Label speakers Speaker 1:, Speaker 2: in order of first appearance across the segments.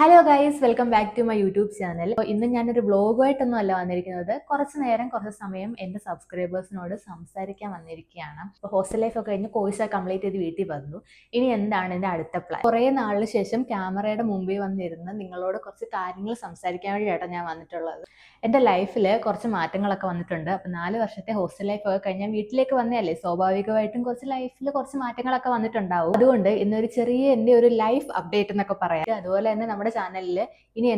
Speaker 1: Hello guys, welcome back to my YouTube channel. ഇന്ന് ഞാനൊരു വ്ളോഗുമായിട്ടൊന്നും അല്ല വന്നിരിക്കുന്നത്. കുറച്ച് സമയം എൻ്റെ സബ്സ്ക്രൈബേഴ്സിനോട് സംസാരിക്കാൻ വന്നിരിക്കുകയാണ്. അപ്പോൾ ഹോസ്റ്റൽ ലൈഫ് ഒക്കെ കഴിഞ്ഞ് കോഴ്സ് കംപ്ലീറ്റ് ചെയ്ത് വീട്ടിൽ വന്നു. ഇനി എന്താണ് എൻ്റെ അടുത്ത പ്ലാൻ? കുറേ നാളിന് ശേഷം ക്യാമറയുടെ മുമ്പിൽ വന്നിരുന്ന് നിങ്ങളോട് കുറച്ച് കാര്യങ്ങൾ സംസാരിക്കാൻ വേണ്ടിയിട്ടാണ് ഞാൻ വന്നിട്ടുള്ളത്. എൻ്റെ ലൈഫിൽ കുറച്ച് മാറ്റങ്ങളൊക്കെ വന്നിട്ടുണ്ട്. അപ്പോൾ 4 വർഷത്തെ ഹോസ്റ്റൽ ലൈഫ് ഒക്കെ കഴിഞ്ഞാൽ വീട്ടിലേക്ക് വന്നതല്ലേ, സ്വാഭാവികമായിട്ടും കുറച്ച് ലൈഫിൽ കുറച്ച് മാറ്റങ്ങളൊക്കെ വന്നിട്ടുണ്ടാവും. അതുകൊണ്ട് ഇന്നൊരു ചെറിയ എൻ്റെ ഒരു ലൈഫ് അപ്ഡേറ്റ് എന്നൊക്കെ പറയാം. അതുപോലെ തന്നെ നമ്മുടെ ചാനലിൽ ഇനി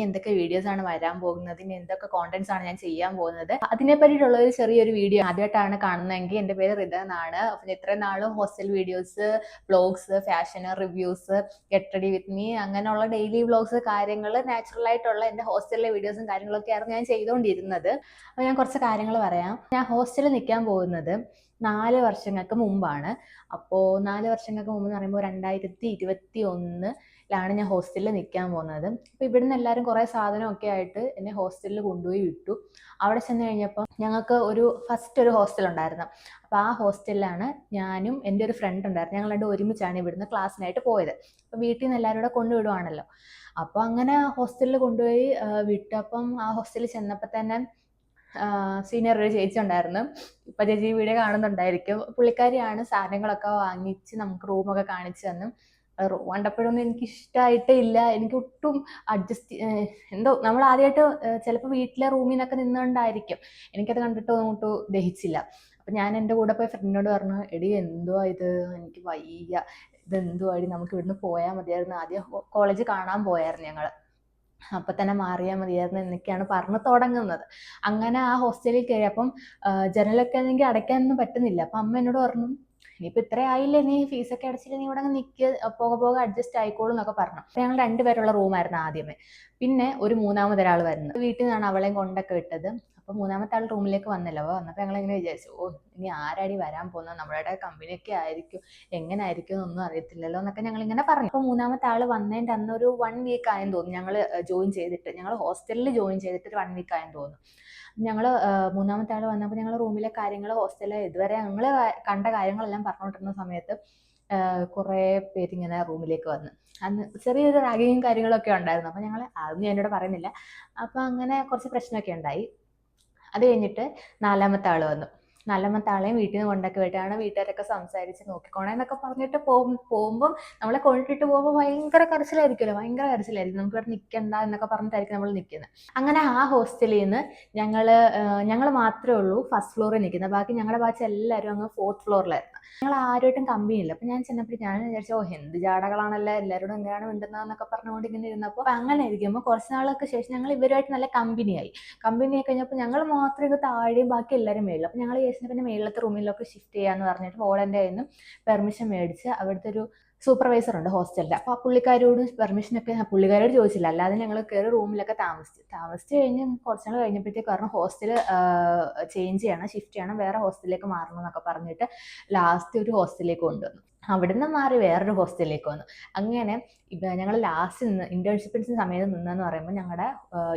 Speaker 1: എന്തൊക്കെ വീഡിയോസ് ആണ് വരാൻ പോകുന്നത്, ഇനി എന്തൊക്കെ കോണ്ടന്റ്സ് ആണ് ഞാൻ ചെയ്യാൻ പോകുന്നത്, അതിനെ പറ്റിയിട്ടുള്ള ഒരു ചെറിയൊരു വീഡിയോ ആദ്യമായിട്ടാണ് കാണുന്നതെങ്കിൽ എൻ്റെ പേര് റിത എന്നാണ്. അപ്പം ഇത്രയും നാളും hostel videos, vlogs, fashion reviews, get ready with me, അങ്ങനെയുള്ള ഡെയിലി വ്ളോഗ്സ്, കാര്യങ്ങൾ, നാച്ചുറൽ ആയിട്ടുള്ള എൻ്റെ ഹോസ്റ്റലിലെ വീഡിയോസും കാര്യങ്ങളൊക്കെ ആയിരുന്നു ഞാൻ ചെയ്തുകൊണ്ടിരുന്നത്. അപ്പോൾ ഞാൻ കുറച്ച് കാര്യങ്ങൾ പറയാം. ഞാൻ ഹോസ്റ്റലിൽ നിൽക്കാൻ പോകുന്നത് 4 വർഷങ്ങൾക്ക് മുമ്പാണ്. അപ്പോൾ 4 വർഷങ്ങൾക്ക് മുമ്പ് എന്ന് പറയുമ്പോൾ 2021 ഞാൻ ഹോസ്റ്റലിൽ നിൽക്കാൻ പോകുന്നത്. അപ്പോൾ ഇവിടുന്ന് എല്ലാവരും കുറേ സാധനമൊക്കെ ആയിട്ട് എന്നെ ഹോസ്റ്റലിൽ കൊണ്ടുപോയി വിട്ടു. അവിടെ ചെന്ന് കഴിഞ്ഞപ്പോൾ ഞങ്ങൾക്ക് ഫസ്റ്റ് ഒരു ഹോസ്റ്റൽ ഉണ്ടായിരുന്നു. അപ്പോൾ ആ ഹോസ്റ്റലിലാണ് ഞാനും എൻ്റെ ഒരു ഫ്രണ്ട് ഉണ്ടായിരുന്നു. ഞങ്ങൾ രണ്ടും ഒരുമിച്ചാണ് ഇവിടുന്ന് ക്ലാസ്സിനായിട്ട് പോയത്. അപ്പോൾ വീട്ടിൽ നിന്ന് എല്ലാവരും കൂടെ കൊണ്ടുവിടുവാണല്ലോ. അപ്പോൾ അങ്ങനെ ഹോസ്റ്റലിൽ കൊണ്ടുപോയി വിട്ടു. അപ്പം ആ ഹോസ്റ്റലിൽ ചെന്നപ്പോൾ തന്നെ സീനിയർ ഒരു ചേച്ചി ഉണ്ടായിരുന്നു. ഇപ്പം ചേച്ചി വീഡിയോ കാണുന്നുണ്ടായിരിക്കും. പുള്ളിക്കാരിയാണ് സാധനങ്ങളൊക്കെ വാങ്ങിച്ച് നമുക്ക് റൂമൊക്കെ കാണിച്ചു തന്നു. റൂം കണ്ടപ്പോഴൊന്നും എനിക്ക് ഇഷ്ടമായിട്ടേ ഇല്ല. എനിക്ക് ഒട്ടും എന്തോ നമ്മൾ ആദ്യമായിട്ട് ചിലപ്പോൾ വീട്ടിലെ റൂമിൽ നിന്നൊക്കെ നിന്നുകൊണ്ടായിരിക്കും എനിക്കത് കണ്ടിട്ട് അങ്ങോട്ട് ദഹിച്ചില്ല. അപ്പം ഞാൻ എൻ്റെ കൂടെ പോയി ഫ്രണ്ടിനോട് പറഞ്ഞു, എടി എന്തുവാ ഇത്, എനിക്ക് വയ്യ, ഇതെന്തുവാ എടി, നമുക്ക് ഇവിടുന്ന് പോയാൽ മതിയായിരുന്നു. ആദ്യം കോളേജ് കാണാൻ പോയായിരുന്നു ഞങ്ങൾ, അപ്പം തന്നെ മാറിയാൽ മതിയായിരുന്നു എന്നൊക്കെയാണ് പറഞ്ഞു തുടങ്ങുന്നത്. അങ്ങനെ ആ ഹോസ്റ്റലിൽ കയറി. അപ്പം ജനലൊക്കെ ആണെങ്കിൽ അടയ്ക്കാനൊന്നും പറ്റുന്നില്ല. അപ്പം അമ്മ എന്നോട് പറഞ്ഞു, ഇനിയിപ്പോൾ ഇത്ര ആയില്ലേ, നീ ഫീസൊക്കെ അടച്ചില്ല, നീ ഇവിടെ നിൽക്കുക, പോകെ അഡ്ജസ്റ്റ് ആയിക്കോളും എന്നൊക്കെ പറഞ്ഞു. അപ്പം ഞങ്ങൾ 2 പേരുള്ള റൂമായിരുന്നു ആദ്യമേ. പിന്നെ ഒരു 3ാമതൊരാൾ വരുന്നത്. വീട്ടിൽ നിന്നാണ് അവളെയും കൊണ്ടൊക്കെ വിട്ടത്. അപ്പോൾ 3ാമത്തെ ആൾ റൂമിലേക്ക് വന്നല്ലോ. വന്നപ്പോൾ ഞങ്ങൾ ഇങ്ങനെ വിചാരിച്ചു, ഇനി ആരാടി വരാൻ പോകുന്നത്, നമ്മളുടെ കമ്പനിയൊക്കെ ആയിരിക്കും, എങ്ങനെ ആയിരിക്കും എന്നൊന്നും അറിയത്തില്ലല്ലോ എന്നൊക്കെ ഞങ്ങൾ ഇങ്ങനെ പറഞ്ഞു. അപ്പോൾ 3ാമത്തെ ആൾ വന്നതിൻ്റെ അന്ന് ഒരു 1 വീക്ക് ആയെന്ന് തോന്നുന്നു ഞങ്ങൾ ഞങ്ങൾ ഹോസ്റ്റലിൽ ജോയിൻ ചെയ്തിട്ട് ഒരു 1 വീക്ക് ആയെന്ന് തോന്നുന്നു. ഞങ്ങൾ 3ാമത്തെ ആൾ വന്നപ്പോൾ ഞങ്ങൾ റൂമിലെ കാര്യങ്ങൾ, ഹോസ്റ്റലിൽ ഇതുവരെ ഞങ്ങൾ കണ്ട കാര്യങ്ങളെല്ലാം പറഞ്ഞുകൊണ്ടിരുന്ന സമയത്ത് കുറേ പേരിങ്ങനെ റൂമിലേക്ക് വന്ന്. അന്ന് ചെറിയൊരു റാഗിങ്ങും കാര്യങ്ങളൊക്കെ ഉണ്ടായിരുന്നു. അപ്പോൾ ഞങ്ങൾ അതൊന്നും എന്നോട് പറയുന്നില്ല. അപ്പോൾ അങ്ങനെ കുറച്ച് പ്രശ്നമൊക്കെ ഉണ്ടായി. അത് കഴിഞ്ഞിട്ട് 4ാമത്തെ ആൾ വന്നു. 4ാമത്തെ ആളെയും വീട്ടിൽ നിന്ന് കൊണ്ടൊക്കെ പോയിട്ടാണ് വീട്ടുകാരൊക്കെ സംസാരിച്ച് നോക്കിക്കോണേ എന്നൊക്കെ പറഞ്ഞിട്ട് പോകുമ്പം നമ്മളെ കൊണ്ടിട്ട് പോകുമ്പോൾ ഭയങ്കര കരച്ചിലായിരിക്കുമല്ലോ, നമുക്ക് ഇവിടെ നിൽക്കണ്ട എന്നൊക്കെ പറഞ്ഞിട്ടായിരിക്കും നമ്മൾ നിൽക്കുന്നത്. അങ്ങനെ ആ ഹോസ്റ്റലിൽ നിന്ന് ഞങ്ങൾ മാത്രമേ ഉള്ളൂ ഫസ്റ്റ് ഫ്ലോറിൽ നിൽക്കുന്നത്. ബാക്കി ഞങ്ങളുടെ ബാച്ച് എല്ലാവരും അങ്ങ് 4th ഫ്ലോറിലായിരുന്നു. ഞങ്ങൾ ആരുമായിട്ടും കമ്പനിയില്ല. അപ്പം ഞാൻ ചെന്നപ്പോൾ ഞാൻ വിചാരിച്ചു, എന്ത് ജാടകളാണല്ലോ, എല്ലാവരോടും എങ്ങനെയാണ് മിണ്ടുന്നതെന്നൊക്കെ പറഞ്ഞുകൊണ്ട് ഇങ്ങനെ ഇരുന്നപ്പോൾ അങ്ങനെ ഇരിക്കുമ്പോൾ കുറച്ച് നാളൊക്കെ ശേഷം ഞങ്ങൾ ഇവരുമായിട്ട് നല്ല കമ്പനിയായി കഴിഞ്ഞപ്പോൾ ഞങ്ങൾ മാത്രമേ ഇത് താഴെയും ബാക്കി എല്ലാവരും മേളിൽ. അപ്പം ഞങ്ങൾ ചേച്ചിനെ പിന്നെ മേളിലത്തെ റൂമിലൊക്കെ ഷിഫ്റ്റ് ചെയ്യാന്ന് പറഞ്ഞിട്ട് ഓളൻ്റെ കയ്യിൽ നിന്ന് പെർമിഷൻ മേടിച്ച് അവിടുത്തെ ഒരു സൂപ്പർവൈസർ ഉണ്ട് ഹോസ്റ്റലിൽ. അപ്പോൾ ആ പുള്ളിക്കാരോട് പെർമിഷനൊക്കെ പുള്ളിക്കാരോട് ചോദിച്ചില്ല, അല്ലാതെ ഞങ്ങൾ കയറി റൂമിലൊക്കെ താമസിച്ച് കഴിഞ്ഞ് കുറച്ച് നാൾ കഴിഞ്ഞപ്പോഴത്തേക്ക് പറഞ്ഞു ഹോസ്റ്റൽ ചേഞ്ച് ചെയ്യണം, ഷിഫ്റ്റ് ചെയ്യണം, വേറെ ഹോസ്റ്റലിലേക്ക് മാറണം എന്നൊക്കെ പറഞ്ഞിട്ട് ലാസ്റ്റ് ഒരു ഹോസ്റ്റലിലേക്ക് കൊണ്ടുവന്നു. അവിടുന്ന് മാറി വേറൊരു ഹോസ്റ്റലിലേക്ക് വന്നു. അങ്ങനെ ഞങ്ങൾ ലാസ്റ്റ് ഇന്റേൺഷിപ്പിൻ്റെ സമയത്ത് നിന്നെന്ന് പറയുമ്പോൾ ഞങ്ങളുടെ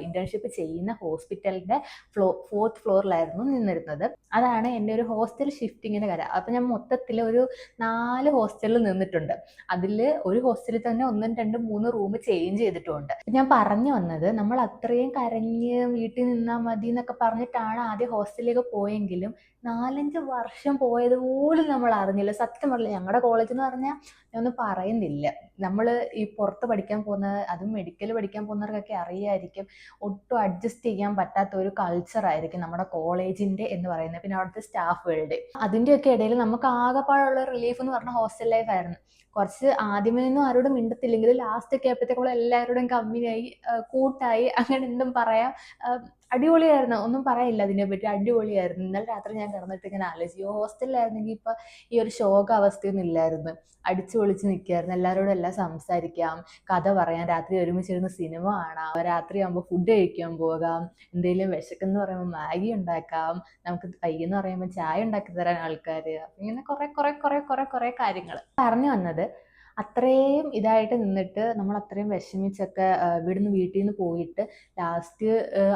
Speaker 1: ഇന്റേൺഷിപ്പ് ചെയ്യുന്ന ഹോസ്പിറ്റലിൻ്റെ 4th ഫ്ലോറിലായിരുന്നു നിന്നിരുന്നത്. അതാണ് എൻ്റെ ഒരു ഹോസ്റ്റൽ ഷിഫ്റ്റിങ്ങിൻ്റെ കാര്യം. അപ്പം ഞാൻ മൊത്തത്തിൽ ഒരു 4 ഹോസ്റ്റലിൽ നിന്നിട്ടുണ്ട്. അതിൽ ഒരു ഹോസ്റ്റലിൽ തന്നെ 1, 2, 3 റൂം ചേഞ്ച് ചെയ്തിട്ടുമുണ്ട്. ഞാൻ പറഞ്ഞു വന്നത്, നമ്മൾ അത്രയും കരഞ്ഞ് വീട്ടിൽ നിന്നാൽ മതി എന്നൊക്കെ പറഞ്ഞിട്ടാണ് ആദ്യം ഹോസ്റ്റലിലേക്ക് പോയെങ്കിലും 4-5 വർഷം പോയതുപോലും നമ്മൾ അറിഞ്ഞില്ല. സത്യം പറഞ്ഞില്ല, ഞങ്ങളുടെ കോളേജ് എന്ന് പറഞ്ഞാൽ ഞാനൊന്നും പറയുന്നില്ല. നമ്മൾ ഈ പുറത്ത് പഠിക്കാൻ പോകുന്ന, അതും മെഡിക്കൽ പഠിക്കാൻ പോകുന്നവർക്കൊക്കെ അറിയായിരിക്കും, ഒട്ടും അഡ്ജസ്റ്റ് ചെയ്യാൻ പറ്റാത്ത ഒരു കൾച്ചറായിരിക്കും നമ്മുടെ കോളേജിൻ്റെ എന്ന് പറയുന്നത്. പിന്നെ അവിടുത്തെ സ്റ്റാഫുകളുടെ അതിൻ്റെയൊക്കെ ഇടയിൽ നമുക്ക് ആകെപ്പാടുള്ള റിലീഫ് എന്ന് പറഞ്ഞാൽ ഹോസ്റ്റൽ ലൈഫ് ആയിരുന്നു. കുറച്ച് ആദ്യമേ ഒന്നും ആരോടും മിണ്ടത്തില്ലെങ്കിലും ലാസ്റ്റ് ഒക്കെ ആയപ്പോഴത്തേക്കും എല്ലാവരോടും കമ്പനിയായി, കൂട്ടായി, അങ്ങനെ എന്തും പറയാം. അടിപൊളിയായിരുന്നു, ഒന്നും പറയില്ല അതിനെപ്പറ്റി, അടിപൊളിയായിരുന്നു. ഇന്നലെ രാത്രി ഞാൻ കിടന്നിട്ട് ഇങ്ങനെ ആലോചിച്ചു, ഹോസ്റ്റലിലായിരുന്നെങ്കിൽ ഇപ്പം ഈ ഒരു ശോക അവസ്ഥയൊന്നും ഇല്ലായിരുന്നു. അടിച്ചു പൊളിച്ച് നിൽക്കുമായിരുന്നു, എല്ലാവരോടും എല്ലാം സംസാരിക്കാം, കഥ പറയാം, രാത്രി ഒരുമിച്ചിരുന്ന് സിനിമ കാണാം, രാത്രി ആകുമ്പോൾ ഫുഡ് കഴിക്കാൻ പോകാം, എന്തെങ്കിലും വിശക്കെന്ന് പറയുമ്പോൾ മാഗി ഉണ്ടാക്കാം, നമുക്ക് വയ്യെന്ന് പറയുമ്പോൾ ചായ ഉണ്ടാക്കി തരാൻ ആൾക്കാർ, ഇങ്ങനെ കുറേ കാര്യങ്ങൾ പറഞ്ഞു വന്നത്. അത്രയും ഇതായിട്ട് നിന്നിട്ട് നമ്മൾ അത്രയും വിഷമിച്ചൊക്കെ ഇവിടുന്ന് വീട്ടിൽ നിന്ന് പോയിട്ട് ലാസ്റ്റ്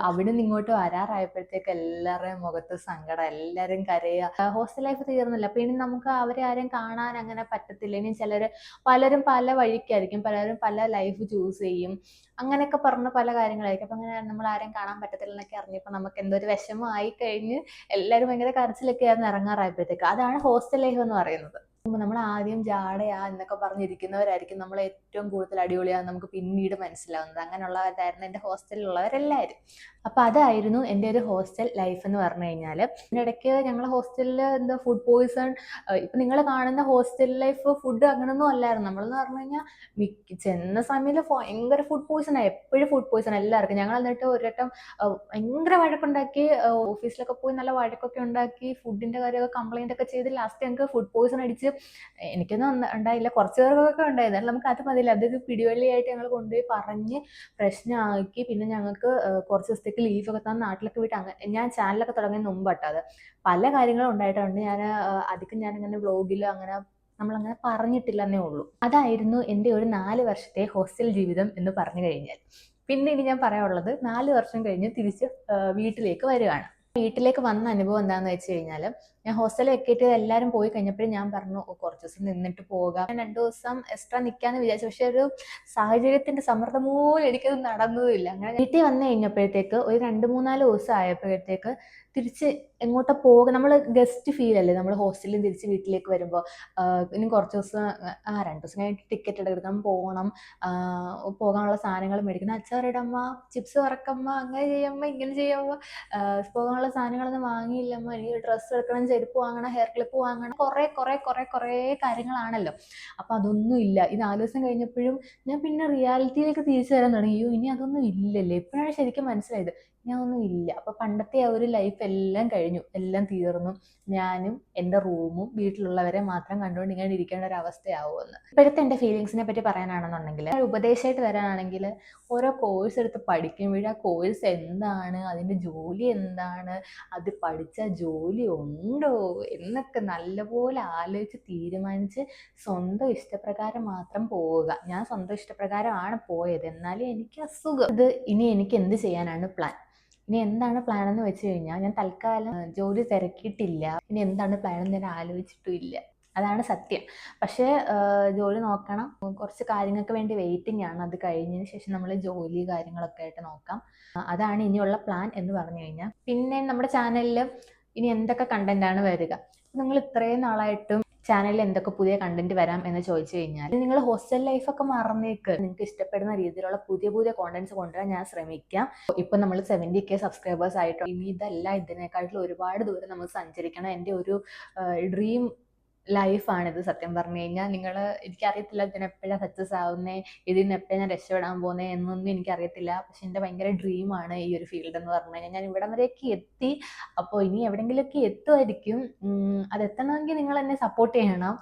Speaker 1: അവിടെ നിന്ന് ഇങ്ങോട്ട് വരാറായപ്പോഴത്തേക്ക് എല്ലാവരുടെയും മുഖത്ത് സങ്കടം, എല്ലാവരും കരയുക. ഹോസ്റ്റൽ ലൈഫ് തീർന്നില്ല. അപ്പൊ ഇനി നമുക്ക് അവരെ ആരെയും കാണാൻ അങ്ങനെ പറ്റത്തില്ല. ഇനി പലരും പല വഴിക്കായിരിക്കും, പലരും പല ലൈഫ് ചൂസ് ചെയ്യും, അങ്ങനെയൊക്കെ പറഞ്ഞ പല കാര്യങ്ങളായിരിക്കും. അപ്പൊ അങ്ങനെ നമ്മൾ ആരെയും കാണാൻ പറ്റത്തില്ല എന്നൊക്കെ അറിഞ്ഞപ്പോൾ നമുക്ക് എന്തോ ഒരു വിഷമമായി കഴിഞ്ഞ് എല്ലാവരും ഭയങ്കര കരച്ചിലൊക്കെ ആയിരുന്നു ഇറങ്ങാറായപ്പോഴത്തേക്ക്. അതാണ് ഹോസ്റ്റൽ ലൈഫ് എന്ന് പറയുന്നത്. നമ്മൾ ആദ്യം ജാടയാ എന്നൊക്കെ പറഞ്ഞിരിക്കുന്നവരായിരിക്കും നമ്മൾ ഏറ്റവും കൂടുതൽ അടിപൊളിയാന്ന് നമുക്ക് പിന്നീട് മനസ്സിലാവുന്നത്. അങ്ങനെയുള്ളവരായിരുന്നു എൻ്റെ ഹോസ്റ്റലിലുള്ളവരെല്ലാവരും. അപ്പൊ അതായിരുന്നു എൻ്റെ ഒരു ഹോസ്റ്റൽ ലൈഫ് എന്ന് പറഞ്ഞു കഴിഞ്ഞാൽ. ഇതിനിടയ്ക്ക് ഞങ്ങൾ ഹോസ്റ്റലിൽ എന്താ ഫുഡ് പോയിസൺ, ഇപ്പൊ നിങ്ങൾ കാണുന്ന ഹോസ്റ്റൽ ലൈഫ് ഫുഡ് അങ്ങനൊന്നും അല്ലായിരുന്നു. നമ്മളെന്ന് പറഞ്ഞു കഴിഞ്ഞാൽ ചെന്ന സമയത്ത് ഭയങ്കര ഫുഡ് പോയിസൺ ആയി, എപ്പോഴും ഫുഡ് പോയിസൺ എല്ലാവർക്കും. ഞങ്ങൾ എന്നിട്ട് ഒരു വട്ടം ഭയങ്കര വഴക്കുണ്ടാക്കി, ഓഫീസിലൊക്കെ പോയി നല്ല വഴക്കൊക്കെ ഉണ്ടാക്കി, ഫുഡിന്റെ കാര്യമൊക്കെ കംപ്ലൈന്റ് ഒക്കെ ചെയ്ത് ലാസ്റ്റ് ഞങ്ങൾക്ക് ഫുഡ് പോയിസൺ അടിച്ച്, എനിക്കൊന്നും ഉണ്ടായില്ല, കുറച്ച് പേർക്കൊക്കെ ഉണ്ടായത്. നമുക്ക് അത് മതിയില്ല, അതൊരു പിടിവള്ളിയായിട്ട് ഞങ്ങൾ കൊണ്ടുപോയി പറഞ്ഞ് പ്രശ്നമാക്കി. പിന്നെ ഞങ്ങൾക്ക് കുറച്ച് ദിവസത്തേക്ക് ലീവൊക്കെ തന്ന് നാട്ടിലൊക്കെ വിട്ട്. അങ്ങനെ ഞാൻ ചാനലൊക്കെ തുടങ്ങിയ മുമ്പാട്ടോ അത്. പല കാര്യങ്ങളും ഉണ്ടായിട്ടുണ്ട്. ഞാൻ അധികം ഞാനിങ്ങനെ വ്ളോഗിൽ അങ്ങനെ നമ്മളങ്ങനെ പറഞ്ഞിട്ടില്ലെന്നേ ഉള്ളൂ. അതായിരുന്നു എൻ്റെ ഒരു 4 വർഷത്തെ ഹോസ്റ്റൽ ജീവിതം എന്ന് പറഞ്ഞു കഴിഞ്ഞാൽ. പിന്നെ ഇനി ഞാൻ പറയാനുള്ളത് 4 വർഷം കഴിഞ്ഞ് തിരിച്ച് വീട്ടിലേക്ക് വരികയാണ്. വീട്ടിലേക്ക് വന്ന അനുഭവം എന്താണെന്ന് വെച്ച് കഴിഞ്ഞാൽ, ഞാൻ ഹോസ്റ്റലിൽ വെക്കേറ്റ് എല്ലാവരും പോയി കഴിഞ്ഞപ്പോഴും ഞാൻ പറഞ്ഞു കുറച്ച് ദിവസം നിന്നിട്ട് പോകാം. ഞാൻ 2 ദിവസം എക്സ്ട്രാ നിൽക്കാന്ന് വിചാരിച്ചു. പക്ഷെ ഒരു സാഹചര്യത്തിന്റെ സമ്മർദ്ദം മൂലം എനിക്കത് നടന്നതുമില്ല. അങ്ങനെ വീട്ടിൽ വന്നു കഴിഞ്ഞപ്പോഴത്തേക്ക് ഒരു 2-3-4 ദിവസം ആയപ്പോഴത്തേക്ക് തിരിച്ച് എങ്ങോട്ടാ പോകുക, നമ്മൾ ഗസ്റ്റ് ഫീൽ അല്ലേ നമ്മൾ ഹോസ്റ്റലിൽ തിരിച്ച് വീട്ടിലേക്ക് വരുമ്പോൾ. ഇനി കുറച്ച് ദിവസം 2 ദിവസം കഴിഞ്ഞിട്ട് ടിക്കറ്റ് എടുക്കണം, പോകണം, പോകാനുള്ള സാധനങ്ങൾ മേടിക്കണം. അച്ചാറിടമ്മ, ചിപ്സ് വറക്കമ്മ, അങ്ങനെ ചെയ്യമ്മ, ഇങ്ങനെ ചെയ്യമ്മ, പോകാനുള്ള സാധനങ്ങളൊന്നും വാങ്ങിയില്ലമ്മ, എനിക്ക് ഡ്രസ്സ് എടുക്കണം, ചെരുപ്പ് വാങ്ങണം, ഹെയർ ക്ലിപ്പ് വാങ്ങണം, കുറേ കാര്യങ്ങളാണല്ലോ. അപ്പൊ അതൊന്നും ഇല്ല. ഈ 4 ദിവസം കഴിഞ്ഞപ്പോഴും ഞാൻ പിന്നെ റിയാലിറ്റിയിലേക്ക് തിരിച്ചു വരാൻ തുടങ്ങി. ഇനി അതൊന്നും ഇല്ലല്ലേ. ഇപ്പോഴാണ് ശരിക്കും മനസ്സിലായത് ഞാൻ ഒന്നും ഇല്ല. അപ്പൊ പണ്ടത്തെ ആ ഒരു ലൈഫ് എല്ലാം കഴിഞ്ഞു, എല്ലാം തീർന്നു. ഞാനും എൻ്റെ റൂമും വീട്ടിലുള്ളവരെ മാത്രം കണ്ടുകൊണ്ട് ഇങ്ങനെ ഇരിക്കേണ്ട ഒരു അവസ്ഥയാവുമെന്ന്. ഇപ്പോഴത്തെ എൻ്റെ ഫീലിങ്സിനെ പറ്റി പറയാനാണെന്നുണ്ടെങ്കിൽ, ഉപദേശമായിട്ട് തരാനാണെങ്കിൽ, ഓരോ കോഴ്സ് എടുത്ത് പഠിക്കുമ്പോഴും ആ കോഴ്സ് എന്താണ്, അതിൻ്റെ ജോലി എന്താണ്, അത് പഠിച്ചാൽ ജോലി ഉണ്ടോ എന്നൊക്കെ നല്ലപോലെ ആലോചിച്ച് തീരുമാനിച്ച് സ്വന്തം ഇഷ്ടപ്രകാരം മാത്രം പോവുക. ഞാൻ സ്വന്തം ഇഷ്ടപ്രകാരമാണ് പോയത്, എന്നാലും എനിക്ക് അസുഖം. ഇനി എനിക്ക് എന്ത് ചെയ്യാനാണ് പ്ലാൻ? ഇനി എന്താണ് പ്ലാൻ എന്ന് വെച്ച് കഴിഞ്ഞാൽ, ഞാൻ തൽക്കാലം ജോലി തിരക്കിയിട്ടില്ല. ഇനി എന്താണ് പ്ലാൻ എന്ന് ഞാൻ ആലോചിച്ചിട്ടും ഇല്ല, അതാണ് സത്യം. പക്ഷേ ജോലി നോക്കണം. കുറച്ച് കാര്യങ്ങൾക്ക് വേണ്ടി വെയിറ്റിംഗ് ആണ്. അത് കഴിഞ്ഞതിന് ശേഷം നമ്മൾ ജോലി കാര്യങ്ങളൊക്കെ ആയിട്ട് നോക്കാം. അതാണ് ഇനിയുള്ള പ്ലാൻ എന്ന് പറഞ്ഞു കഴിഞ്ഞാൽ. പിന്നെ നമ്മുടെ ചാനലിൽ ഇനി എന്തൊക്കെ കണ്ടന്റ് ആണ് വരിക? നിങ്ങൾ ഇത്രയും നാളായിട്ടും ചാനലിൽ എന്തൊക്കെ പുതിയ കണ്ടന്റ് വരാം എന്ന് ചോദിച്ചു കഴിഞ്ഞാൽ, നിങ്ങൾ ഹോസ്റ്റൽ ലൈഫൊക്കെ മറന്നേക്ക്. നിങ്ങൾക്ക് ഇഷ്ടപ്പെടുന്ന രീതിയിലുള്ള പുതിയ കോണ്ടന്റ്സ് കൊണ്ടുവരാൻ ഞാൻ ശ്രമിക്കാം. ഇപ്പൊ നമ്മൾ 70K സബ്സ്ക്രൈബേഴ്സ് ആയിട്ടോ. ഇനി ഇതല്ല, ഇതിനേക്കാട്ടിലും ഒരുപാട് ദൂരം നമ്മൾ സഞ്ചരിക്കണം. എൻ്റെ ഒരു ഡ്രീം ലൈഫാണിത് സത്യം പറഞ്ഞു കഴിഞ്ഞാൽ. എനിക്കറിയത്തില്ല ഇതിനെപ്പോഴാണ് സക്സസ് ആവുന്നേ, ഇതിന് എപ്പോഴാണ് ഞാൻ രക്ഷപ്പെടാൻ പോകുന്നത് എന്നൊന്നും എനിക്കറിയത്തില്ല. പക്ഷെ എൻ്റെ ഭയങ്കര ഡ്രീമാണ് ഈ ഒരു ഫീൽഡ് എന്ന് പറഞ്ഞു കഴിഞ്ഞാൽ. ഞാൻ ഇവിടം വരെയൊക്കെ എത്തി. അപ്പോൾ ഇനി എവിടെയെങ്കിലുമൊക്കെ എത്തുമായിരിക്കും. അതെത്തണമെങ്കിൽ നിങ്ങൾ എന്നെ സപ്പോർട്ട് ചെയ്യണം.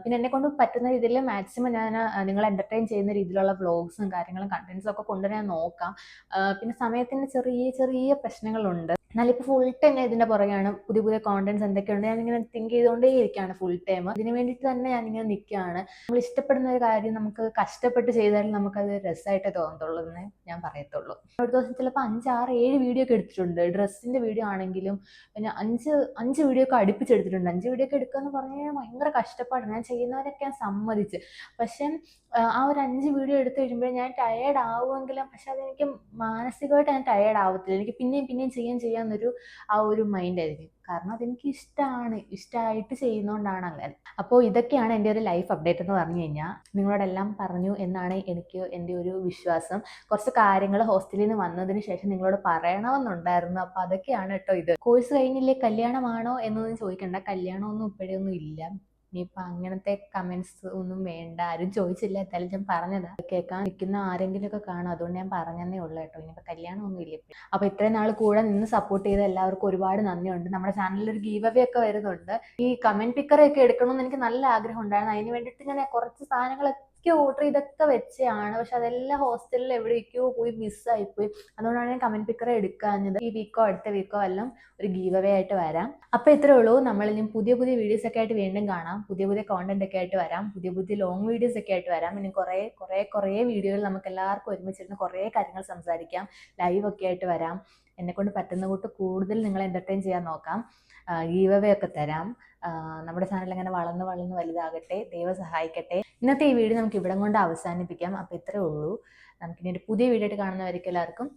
Speaker 1: പിന്നെ എന്നെ കൊണ്ട് പറ്റുന്ന രീതിയിൽ മാക്സിമം ഞാൻ നിങ്ങളെ എന്റർടൈൻ ചെയ്യുന്ന രീതിയിലുള്ള വ്ളോഗ്സും കാര്യങ്ങളും കണ്ടന്റ്സും ഒക്കെ കൊണ്ടുവരാൻ നോക്കാം. പിന്നെ സമയത്തിന് ചെറിയ പ്രശ്നങ്ങളുണ്ട്. എന്നാലും ഇപ്പോൾ ഫുൾ ടൈം ഞാൻ ഇതിന്റെ പുറകെയാണ്. പുതിയ കോണ്ടന്റ്സ് എന്തൊക്കെയുണ്ട് ഞാനിങ്ങനെ തിങ്ക് ചെയ്തുകൊണ്ടേ ഇരിക്കുകയാണ് ഫുൾ ടൈം. ഇതിന് വേണ്ടിയിട്ട് തന്നെ ഞാനിങ്ങനെ നിൽക്കുകയാണ്. നമ്മൾ ഇഷ്ടപ്പെടുന്ന ഒരു കാര്യം നമുക്ക് കഷ്ടപ്പെട്ട് ചെയ്താലും നമുക്കത് രസമായിട്ടേ തോന്നത്തുള്ളൂ എന്നേ ഞാൻ പറയത്തുള്ളൂ. ഒരു ദിവസം ചിലപ്പോൾ 5, 6, 7 വീഡിയോ ഒക്കെ എടുത്തിട്ടുണ്ട്. ഡ്രസ്സിന്റെ വീഡിയോ ആണെങ്കിലും പിന്നെ 5 വീഡിയോ ഒക്കെ അടുപ്പിച്ചെടുത്തിട്ടുണ്ട്. 5 വീഡിയോ ഒക്കെ എടുക്കുക എന്ന് പറഞ്ഞാൽ ഭയങ്കര കഷ്ടപ്പാടാണ്. ഞാൻ ചെയ്യുന്നവരൊക്കെ ഞാൻ സമ്മതിച്ച്. പക്ഷെ ആ ഒരു 5 വീഡിയോ എടുത്തു കഴിയുമ്പോൾ ഞാൻ ടയേർഡ് ആവുമെങ്കിലും, പക്ഷെ അതെനിക്ക് മാനസികമായിട്ട് ഞാൻ ടയേർഡ് ആവത്തില്ല. എനിക്ക് പിന്നെയും ചെയ്യാന്നൊരു ആ ഒരു മൈൻഡ് ആയിരിക്കും. കാരണം അതെനിക്ക് ഇഷ്ടമായിട്ട് ചെയ്യുന്നതുകൊണ്ടാണ് അങ്ങനെ. അപ്പോൾ ഇതൊക്കെയാണ് എൻ്റെ ഒരു ലൈഫ് അപ്ഡേറ്റ് എന്ന് പറഞ്ഞു കഴിഞ്ഞാൽ. നിങ്ങളോടെല്ലാം പറഞ്ഞു എന്നാണ് എനിക്ക് എൻ്റെ ഒരു വിശ്വാസം. കുറച്ച് കാര്യങ്ങൾ ഹോസ്റ്റലിൽ നിന്ന് വന്നതിന് ശേഷം നിങ്ങളോട് പറയണമെന്നുണ്ടായിരുന്നു. അപ്പോൾ അതൊക്കെയാണ് കേട്ടോ ഇത്. കോഴ്സ് കഴിഞ്ഞില്ലേ, കല്യാണമാണോ എന്നൊന്നും ചോദിക്കണ്ട. കല്യാണമൊന്നും ഇപ്പോഴൊന്നും ഇല്ല. ഇനിയിപ്പോൾ അങ്ങനത്തെ കമൻസ് ഒന്നും വേണ്ട. ആരും ചോദിച്ചില്ല, എന്തായാലും ഞാൻ പറഞ്ഞതാ. കേൾക്കാൻ നിൽക്കുന്ന ആരെങ്കിലും ഒക്കെ കാണും, അതുകൊണ്ട് ഞാൻ പറഞ്ഞതേ ഉള്ളൂ കേട്ടോ. ഇനിയിപ്പോൾ കല്യാണം ഒന്നും ഇല്ല. അപ്പോൾ ഇത്രയും നാൾ കൂടെ നിന്ന് സപ്പോർട്ട് ചെയ്ത എല്ലാവർക്കും ഒരുപാട് നന്ദിയുണ്ട്. നമ്മുടെ ചാനലിൽ ഒരു ഗീവ് അവേ ഒക്കെ വരുന്നുണ്ട്. ഈ കമന്റ് പിക്കറൊക്കെ എടുക്കണമെന്ന് എനിക്ക് നല്ല ആഗ്രഹം ഉണ്ടായിരുന്നു. അതിന് വേണ്ടിയിട്ട് ഞാൻ കുറച്ച് സാധനങ്ങൾ എന്തൊക്കെയോ ഓർഡർ ചെയ്തൊക്കെ വെച്ചാണ്, പക്ഷെ അതെല്ലാം ഹോസ്റ്റലിൽ എവിടേക്കോ പോയി മിസ്സായിപ്പോയി. അതുകൊണ്ടാണ് ഞാൻ കമന്റ് പിക്കർ എടുക്കാഞ്ഞത്. ഈ വീക്കോ അടുത്ത വീക്കോ എല്ലാം ഒരു ഗീവ് അവേ ആയിട്ട് വരാം. അപ്പോൾ ഇത്രേ ഉള്ളൂ. നമ്മൾ ഇനി പുതിയ പുതിയ വീഡിയോസ് ഒക്കെ ആയിട്ട് വീണ്ടും കാണാം. പുതിയ പുതിയ കോണ്ടന്റ് ഒക്കെ ആയിട്ട് വരാം. പുതിയ പുതിയ ലോങ് വീഡിയോസ് ഒക്കെ ആയിട്ട് വരാം. ഇനി കുറേ വീഡിയോകൾ നമുക്ക് എല്ലാവർക്കും ഒരുമിച്ചിരുന്ന് കുറേ കാര്യങ്ങൾ സംസാരിക്കാം. ലൈവ് ഒക്കെ ആയിട്ട് വരാം. എന്നെക്കൊണ്ട് പറ്റുന്ന കൂട്ട് കൂടുതൽ നിങ്ങളെ എൻ്റർടൈൻ ചെയ്യാൻ നോക്കാം. ഗീവ് അവേ ഒക്കെ തരാം. നമ്മുടെ ചാനൽ അങ്ങനെ വളർന്ന് വലുതാകട്ടെ. ദൈവം സഹായിക്കട്ടെ. ഇന്നത്തെ ഈ വീഡിയോ നമുക്ക് ഇവിടം കൊണ്ട് അവസാനിപ്പിക്കാം. അപ്പോൾ ഇത്രേ ഉള്ളൂ. നമുക്കിനി ഒരു പുതിയ വീഡിയോ ആയിട്ട് കാണുന്നവർക്ക് എല്ലാവർക്കും